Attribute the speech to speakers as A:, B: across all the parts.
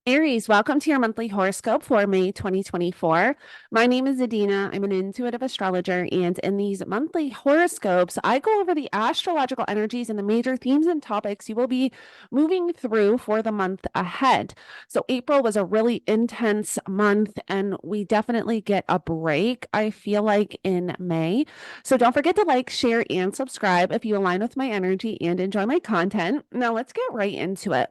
A: Aries, welcome to your monthly horoscope for May 2024. My name is Adina. I'm an intuitive astrologer, and in these monthly horoscopes, I go over the astrological energies and the major themes and topics you will be moving through for the month ahead. So, April was a really intense month, and we definitely get a break, I feel like, in May. So, don't forget to like, share, and subscribe if you align with my energy and enjoy my content. Now, let's get right into it.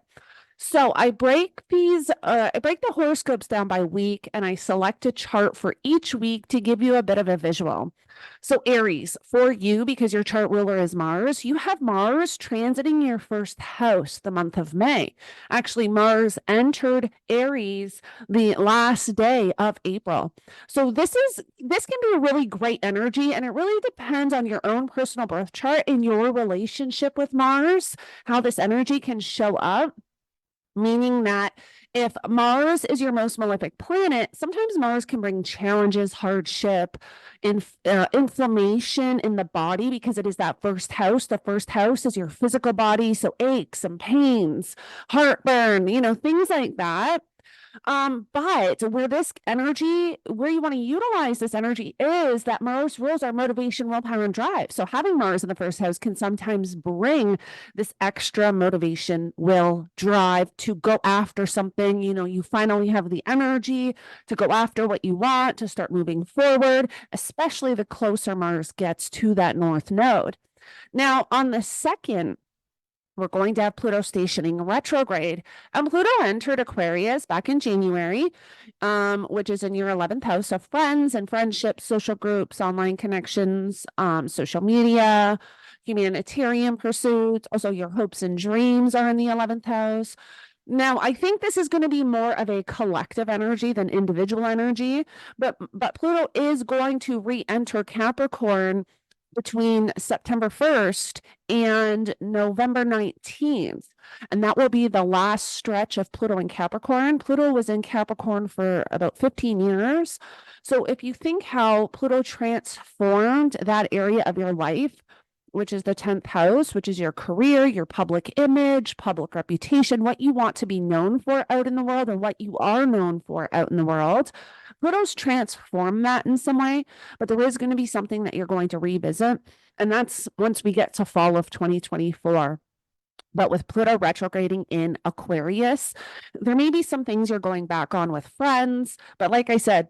A: So I break the horoscopes down by week and I select a chart for each week to give you a bit of a visual. So Aries, for you, because your chart ruler is Mars, you have Mars transiting your first house the month of May. Actually, Mars entered Aries the last day of April. So this can be a really great energy, and it really depends on your own personal birth chart and your relationship with Mars, how this energy can show up, meaning that if Mars is your most malefic planet, sometimes Mars can bring challenges, hardship, inflammation in the body because it is that first house. The first house is your physical body, so aches and pains, heartburn, things like that. But where you want to utilize this energy is that Mars rules our motivation, willpower, and drive. So having Mars in the first house can sometimes bring this extra motivation, will, drive to go after something. You finally have the energy to go after what you want, to start moving forward, especially the closer Mars gets to that north node. Now, on the second, we're going to have Pluto stationing retrograde. And Pluto entered Aquarius back in January, which is in your 11th house of friends and friendships, social groups, online connections, social media, humanitarian pursuits. Also, your hopes and dreams are in the 11th house. Now, I think this is going to be more of a collective energy than individual energy, but Pluto is going to re-enter Capricorn between September 1st and November 19th. And that will be the last stretch of Pluto in Capricorn. Pluto was in Capricorn for about 15 years. So if you think how Pluto transformed that area of your life, which is the 10th house, which is your career, your public image, public reputation, what you want to be known for out in the world and what you are known for out in the world. Pluto's transformed that in some way, but there is going to be something that you're going to revisit. And that's once we get to fall of 2024. But with Pluto retrograding in Aquarius, there may be some things you're going back on with friends. But like I said,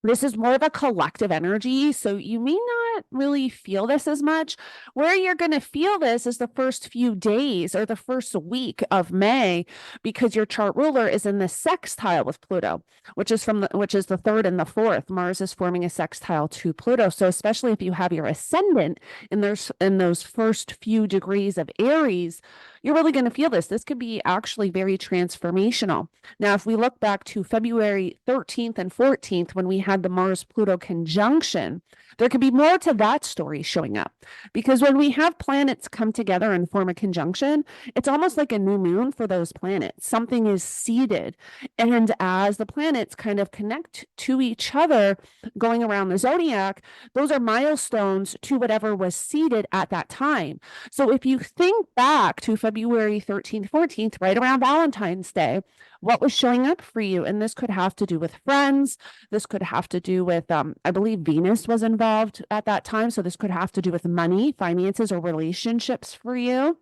A: this is more of a collective energy, so you may not really feel this as much. Where you're going to feel this is the first few days or the first week of May, because your chart ruler is in the sextile with Pluto, which is the third and the fourth. Mars is forming a sextile to Pluto. So especially if you have your ascendant in those first few degrees of Aries, you're really going to feel this. This could be actually very transformational. Now, if we look back to February 13th and 14th, when we had the Mars-Pluto conjunction, there could be more to that story showing up. Because when we have planets come together and form a conjunction, it's almost like a new moon for those planets. Something is seeded. And as the planets kind of connect to each other going around the zodiac, those are milestones to whatever was seeded at that time. So if you think back to February 13th, 14th, right around Valentine's Day, what was showing up for you? And this could have to do with friends. This could have to do with, I believe Venus was involved at that time. So this could have to do with money, finances, or relationships for you.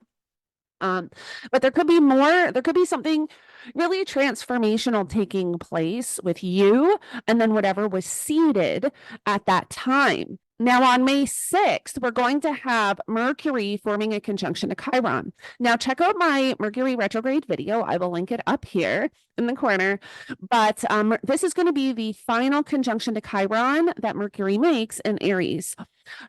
A: But there could be more, there could be something really transformational taking place with you and then whatever was seeded at that time. Now, on May 6th, we're going to have Mercury forming a conjunction to Chiron. Now, check out my Mercury retrograde video. I will link it up here in the corner. But this is going to be the final conjunction to Chiron that Mercury makes in Aries.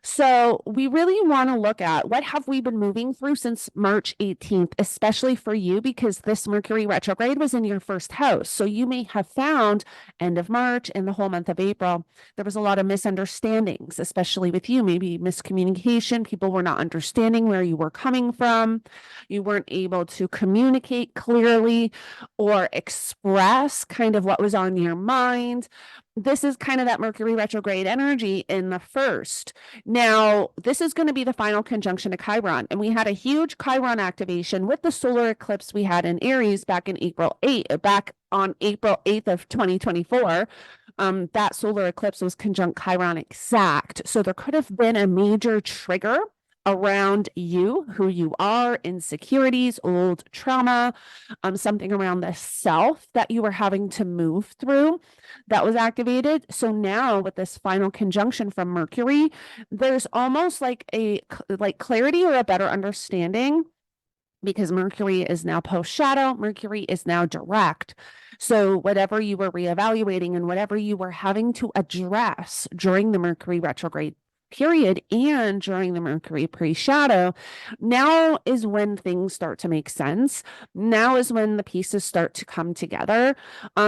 A: So we really want to look at what have we been moving through since March 18th, especially for you, because this Mercury retrograde was in your first house. So you may have found end of March and the whole month of April, there was a lot of misunderstandings, especially with you, maybe miscommunication. People were not understanding where you were coming from. You weren't able to communicate clearly or express kind of what was on your mind. this is kind of that Mercury retrograde energy in the first. Now, this is going to be the final conjunction to Chiron. And we had a huge Chiron activation with the solar eclipse we had in Aries back in back on April 8th of 2024. That solar eclipse was conjunct Chiron exact. So there could have been a major trigger around you, who you are, insecurities, old trauma, something around the self that you were having to move through that was activated. So now with this final conjunction from Mercury, there's almost like a clarity or a better understanding, because Mercury is now post shadow, Mercury is now direct. So whatever you were reevaluating and whatever you were having to address during the Mercury retrograde period and during the Mercury pre-shadow, now is when things start to make sense. Now is when the pieces start to come together.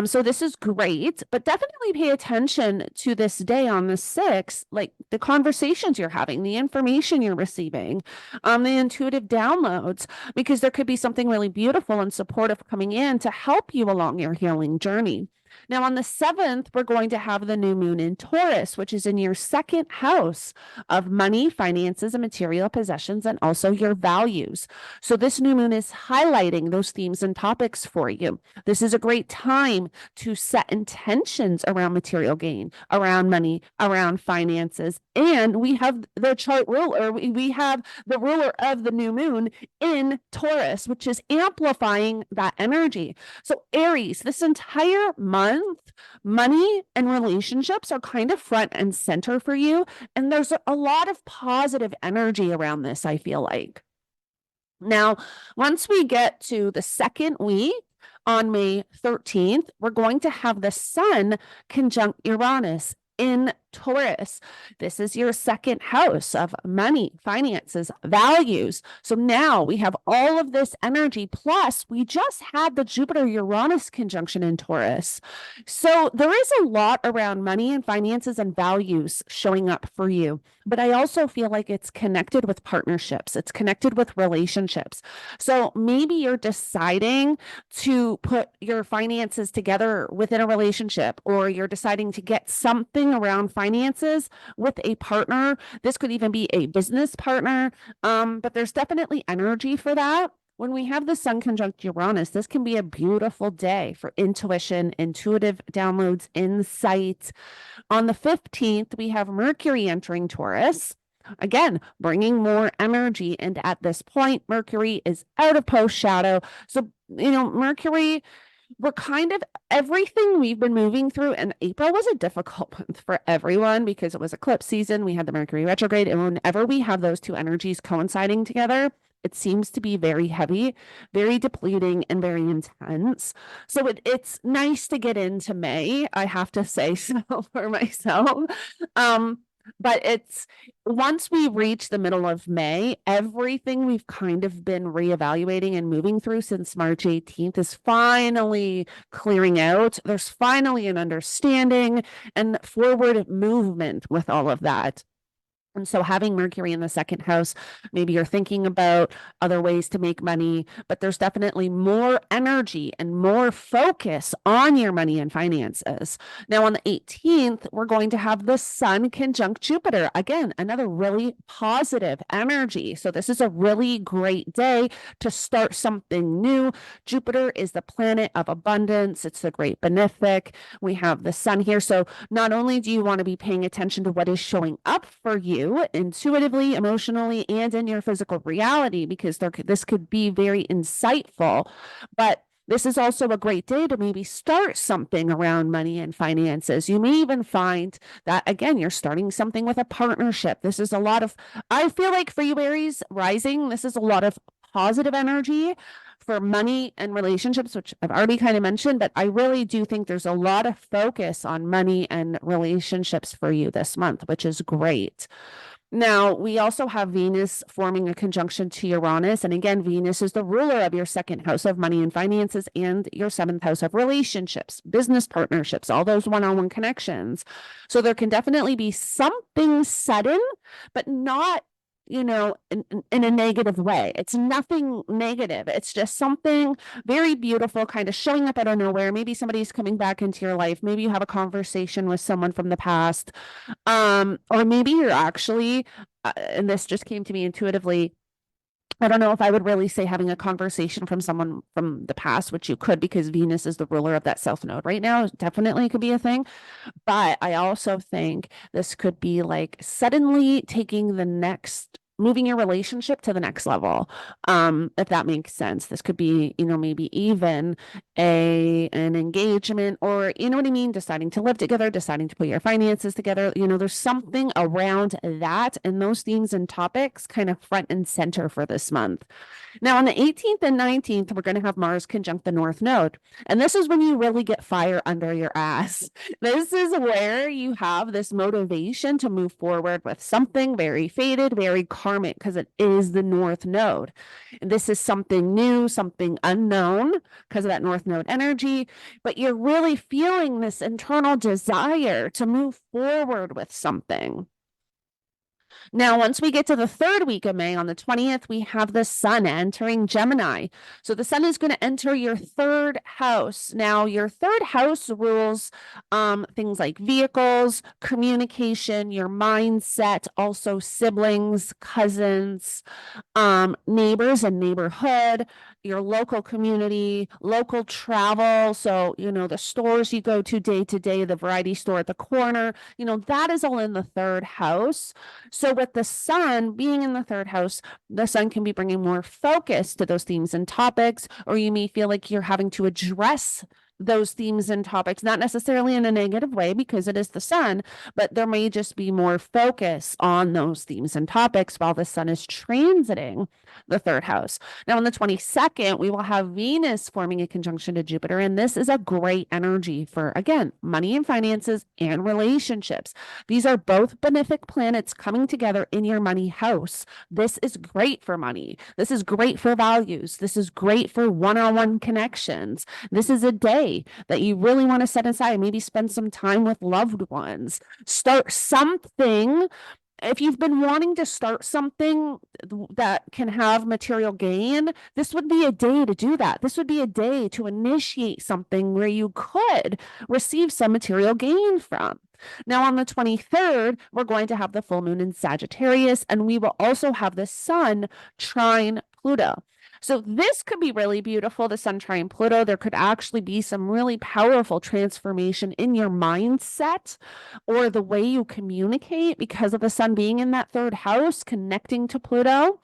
A: So this is great, but definitely pay attention to this day on the 6th, like the conversations you're having, the information you're receiving, the intuitive downloads, because there could be something really beautiful and supportive coming in to help you along your healing journey. Now, on the 7th, we're going to have the new moon in Taurus, which is in your second house of money, finances, and material possessions, and also your values. So this new moon is highlighting those themes and topics for you. This is a great time to set intentions around material gain, around money, around finances. And we have the chart ruler, we have the ruler of the new moon in Taurus, which is amplifying that energy. So Aries, this entire month, money and relationships are kind of front and center for you. And there's a lot of positive energy around this, I feel like. Now, once we get to the second week, on May 13th, we're going to have the sun conjunct Uranus in Taurus. This is your second house of money, finances, values. So now we have all of this energy. Plus, we just had the Jupiter-Uranus conjunction in Taurus. So there is a lot around money and finances and values showing up for you. But I also feel like it's connected with partnerships. It's connected with relationships. So maybe you're deciding to put your finances together within a relationship, or you're deciding to get something around finances with a partner. This could even be a business partner, but there's definitely energy for that. When we have the sun conjunct Uranus, this can be a beautiful day for intuition, intuitive downloads, insights. On the 15th, we have Mercury entering Taurus. Again, bringing more energy. And at this point, Mercury is out of post shadow. So, Mercury, we're kind of everything we've been moving through, and April was a difficult month for everyone because it was eclipse season. We had the Mercury retrograde, and whenever we have those two energies coinciding together, it seems to be very heavy, very depleting, and very intense. So it's nice to get into May, I have to say so for myself. But it's once we reach the middle of May, everything we've kind of been reevaluating and moving through since March 18th is finally clearing out. There's finally an understanding and forward movement with all of that. And so having Mercury in the second house, maybe you're thinking about other ways to make money, but there's definitely more energy and more focus on your money and finances. Now on the 18th, we're going to have the sun conjunct Jupiter. Again, another really positive energy. So this is a really great day to start something new. Jupiter is the planet of abundance. It's the great benefic. We have the sun here. So not only do you want to be paying attention to what is showing up for you, intuitively, emotionally, and in your physical reality, because this could be very insightful, but this is also a great day to maybe start something around money and finances. You may even find that, again, you're starting something with a partnership. This is a lot of, I feel like for you, Aries rising, this is a lot of positive energy for money and relationships, which I've already kind of mentioned, but I really do think there's a lot of focus on money and relationships for you this month, which is great. Now, we also have Venus forming a conjunction to Uranus. And again, Venus is the ruler of your second house of money and finances and your seventh house of relationships, business partnerships, all those one-on-one connections. So there can definitely be something sudden, but not in a negative way. It's nothing negative. It's just something very beautiful, kind of showing up out of nowhere. Maybe somebody's coming back into your life. Maybe you have a conversation with someone from the past. Or maybe you're actually, and this just came to me intuitively. I don't know if I would really say having a conversation from someone from the past, which you could because Venus is the ruler of that self node right now. Definitely could be a thing. But I also think this could be like suddenly taking the next, moving your relationship to the next level. If that makes sense. This could be, maybe even an engagement, or you know what I mean, deciding to live together, deciding to put your finances together. There's something around that, and those themes and topics kind of front and center for this month. Now, on the 18th and 19th, we're going to have Mars conjunct the North Node. And this is when you really get fire under your ass. This is where you have this motivation to move forward with something very fated, very karmic, because it is the North Node. And this is something new, something unknown because of that North Node energy. But you're really feeling this internal desire to move forward with something. Now, once we get to the third week of May, on the 20th, we have the sun entering Gemini. So the sun is going to enter your third house. Now, your third house rules things like vehicles, communication, your mindset, also siblings, cousins, neighbors and neighborhood, your local community, local travel. So, the stores you go to day, the variety store at the corner, that is all in the third house. So with the sun being in the third house, the sun can be bringing more focus to those themes and topics, or you may feel like you're having to address those themes and topics, not necessarily in a negative way because it is the sun, but there may just be more focus on those themes and topics while the sun is transiting the third house. Now, on the 22nd, we will have Venus forming a conjunction to Jupiter, and this is a great energy for, again, money and finances and relationships. These are both benefic planets coming together in your money house. This is great for money. This is great for values. This is great for one-on-one connections. This is a day that you really want to set aside, maybe spend some time with loved ones, start something. If you've been wanting to start something that can have material gain, this would be a day to do that. This would be a day to initiate something where you could receive some material gain from. Now, on the 23rd, we're going to have the full moon in Sagittarius, and we will also have the sun trine Pluto. So this could be really beautiful, the sun trine Pluto. There could actually be some really powerful transformation in your mindset or the way you communicate because of the sun being in that third house, connecting to Pluto.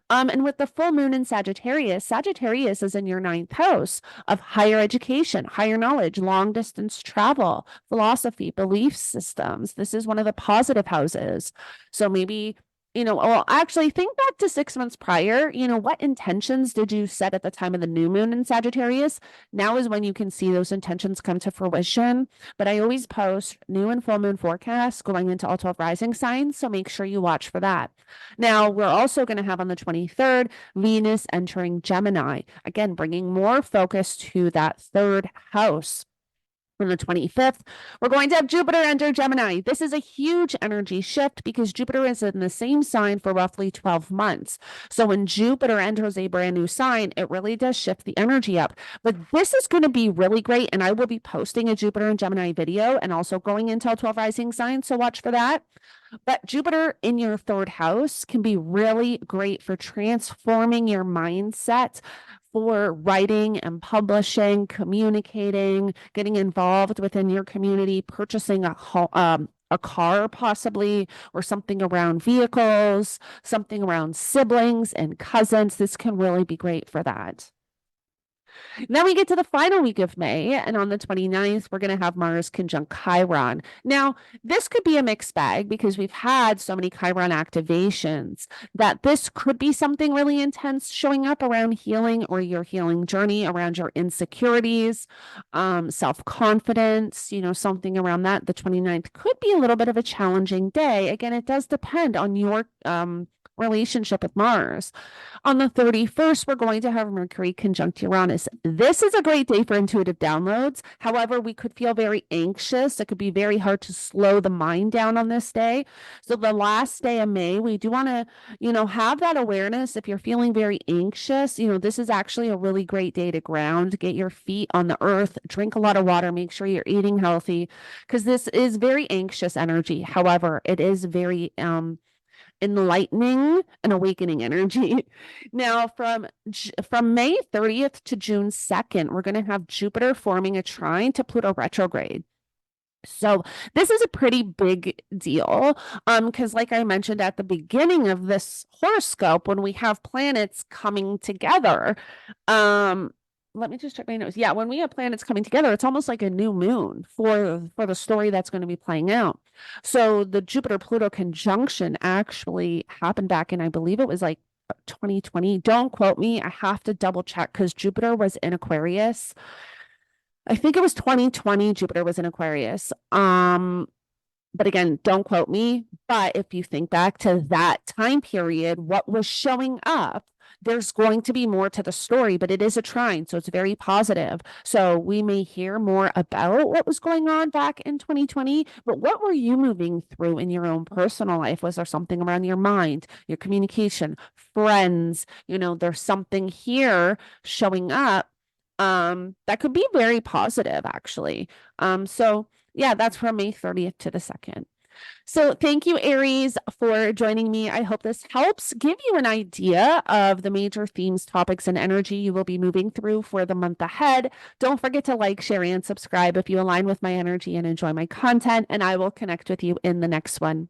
A: And with the full moon in Sagittarius, Sagittarius is in your ninth house of higher education, higher knowledge, long distance travel, philosophy, belief systems. This is one of the positive houses. So maybe well, actually think back to 6 months prior. What intentions did you set at the time of the new moon in Sagittarius? Now is when you can see those intentions come to fruition. But I always post new and full moon forecasts going into all 12 rising signs. So make sure you watch for that. Now, we're also going to have on the 23rd, Venus entering Gemini. Again, bringing more focus to that third house. On the 25th, we're going to have Jupiter enter Gemini. This is a huge energy shift because Jupiter is in the same sign for roughly 12 months. So when Jupiter enters a brand new sign, it really does shift the energy up. But this is going to be really great, and I will be posting a Jupiter and Gemini video and also going into all 12 rising signs, so watch for that. But Jupiter in your third house can be really great for transforming your mindset, for writing and publishing, communicating, getting involved within your community, purchasing a car possibly, or something around vehicles, something around siblings and cousins. This can really be great for that. Then we get to the final week of May, and on the 29th, we're going to have Mars conjunct Chiron. Now, this could be a mixed bag because we've had so many Chiron activations that this could be something really intense showing up around healing or your healing journey, around your insecurities, self-confidence, something around that. The 29th could be a little bit of a challenging day. Again, it does depend on your relationship with Mars. On the 31st, we're going to have Mercury conjunct Uranus. This is a great day for intuitive downloads. However, we could feel very anxious. It could be very hard to slow the mind down on this day. So the last day of May, we do want to, have that awareness. If you're feeling very anxious, this is actually a really great day to ground, get your feet on the earth, drink a lot of water, make sure you're eating healthy, because this is very anxious energy. However, it is very enlightening and awakening energy. Now, from May 30th to June 2nd, we're going to have Jupiter forming a trine to Pluto retrograde. So this is a pretty big deal, because like I mentioned at the beginning of this horoscope, when we have planets coming together, let me just check my notes. Yeah, when we have planets coming together, it's almost like a new moon for the story that's going to be playing out. So the Jupiter-Pluto conjunction actually happened back in, I believe it was like 2020. Don't quote me. I have to double check because Jupiter was in Aquarius. I think it was 2020 Jupiter was in Aquarius. But again, don't quote me. But if you think back to that time period, what was showing up, there's going to be more to the story, but it is a trine, so it's very positive. So we may hear more about what was going on back in 2020, but what were you moving through in your own personal life? Was there something around your mind, your communication, friends? There's something here showing up that could be very positive, actually. So yeah, that's from May 30th to the 2nd. So thank you, Aries, for joining me. I hope this helps give you an idea of the major themes, topics, and energy you will be moving through for the month ahead. Don't forget to like, share, and subscribe if you align with my energy and enjoy my content, and I will connect with you in the next one.